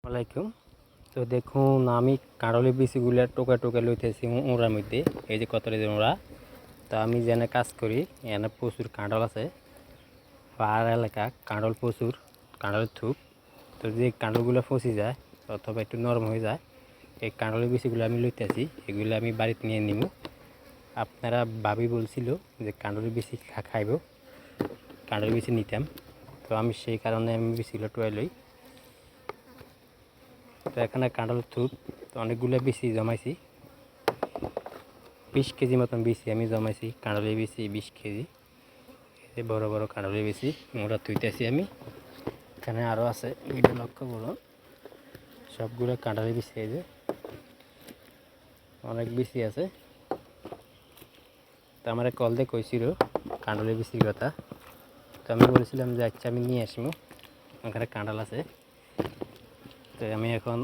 ওয়ালাইকুম। তো দেখুন আমি কাঁড়লের বিচিগুলা টোকা টোকা লইতেছি ওড়ার মধ্যে। এই যে কতটা যে ওড়া, তো আমি যেন কাজ করি এখানে প্রচুর কাঁড়ল আছে। পাহাড় এলাকা কাঁড়ল প্রচুর, কাঁড়লের থুপ। তো যে কাঁড়লগুলো ফসে যায় অথবা একটু নরম হয়ে যায়, এই কাঁড়লের বিচিগুলো আমি লইতেছি, এগুলো আমি বাড়িতে নিয়ে নিব। আপনারা ভাবি বলছিল যে কাঁড়লের বিচি খাইব, কাঁড়লের বিচি নিতাম, তো আমি সেই কারণে আমি বিচিগুলো টোয়াই লই। তো এখানে কাঁঠাল থুপ তো অনেকগুলো বিচি জমাইছি, 20 কেজি মতন বিচি আমি জমাইছি। কাঁঠালের বিচি 20 কেজি, এই বড় বড় কাঁঠালের বিচি মোটা তুইতেছি আমি। এখানে আরও আছে, ভিডিও লক্ষ্য করুন, সবগুলো কাঁঠালের বিচি। এই যে অনেক বিচি আছে। তো আমার কল দিয়ে কইছিল কাঁঠালের বিচির কথা, তো আমি বলেছিলাম যে আচ্ছা আমি নিয়ে আসবো, ওখানে কাঁঠাল আছে। তো আমি এখন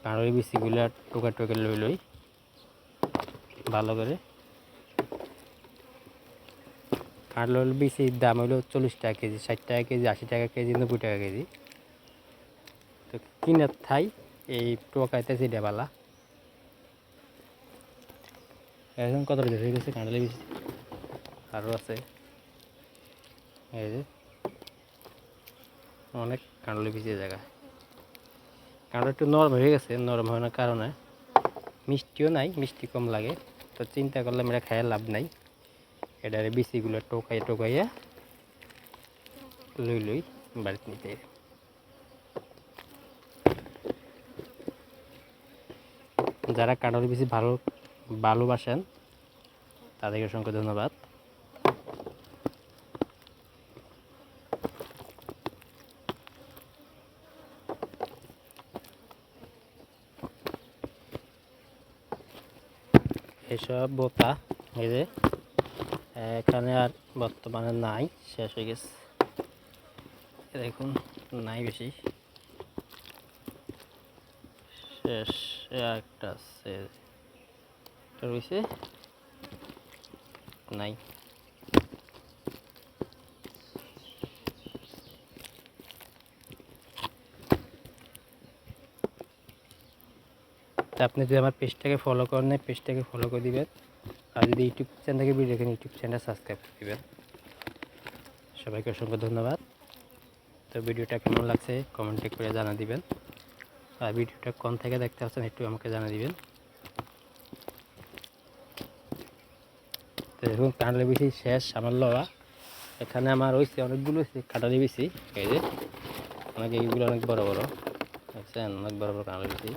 কাঁঠালের বিচিগুলো টোকা টোকা লই ভালো করে। কাঁঠালের বিচির দাম হলো 40 টাকা কেজি, 60 টাকা কেজি, 80 টাকা কেজি, 90 টাকা কেজি। তো কিনার থাই এই টোকাইতে চিটাবালা এখন কত হয়ে গেছে কাঁঠালের বিচি আরও আছে। এই যে অনেক কাঁঠালের বিচির জায়গা। কাঁঠাল একটু নরম হয়ে গেছে, নরম হওয়ার কারণে মিষ্টিও নাই, মিষ্টি কম লাগে। তো চিন্তা করলাম এটা খাইয়া লাভ নাই, এটার বিচিগুলো টোকাইয়া লই বাড়িতে নিতে। যারা কাঁঠালের বিচি ভালোবাসেন তাদেরকে অসংখ্য ধন্যবাদ। এসব বোতা এই যে এখানে আর বর্তমানে নাই, শেষ হয়ে গেছে। দেখুন নাই বেশি, শেষ। একটা আছে রয়েছে, নাই। তা আপনি যদি আমার পেজটাকে ফলো করেন না, পেজটাকে ফলো করে দিবেন। আর যদি ইউটিউব চ্যানেল থেকে ভিডিও দেখেন, ইউটিউব চ্যানেলটা সাবস্ক্রাইব করে দেবেন। সবাইকে অসংখ্য ধন্যবাদ। তো ভিডিওটা কেমন লাগছে কমেন্টে করে জানা দিবেন। আর ভিডিওটা কোন থেকে দেখতে পাচ্ছেন একটু আমাকে জানা দিবেন। তো দেখুন কাঁঠালের বিচি শেষ আমার লওয়া। এখানে আমার হয়েছে অনেকগুলো হয়েছে কাঁঠালের বিচি। এই যে এইগুলো অনেক বড় বড়, দেখছেন, অনেক বড় বড় কাঁঠালের বিচি।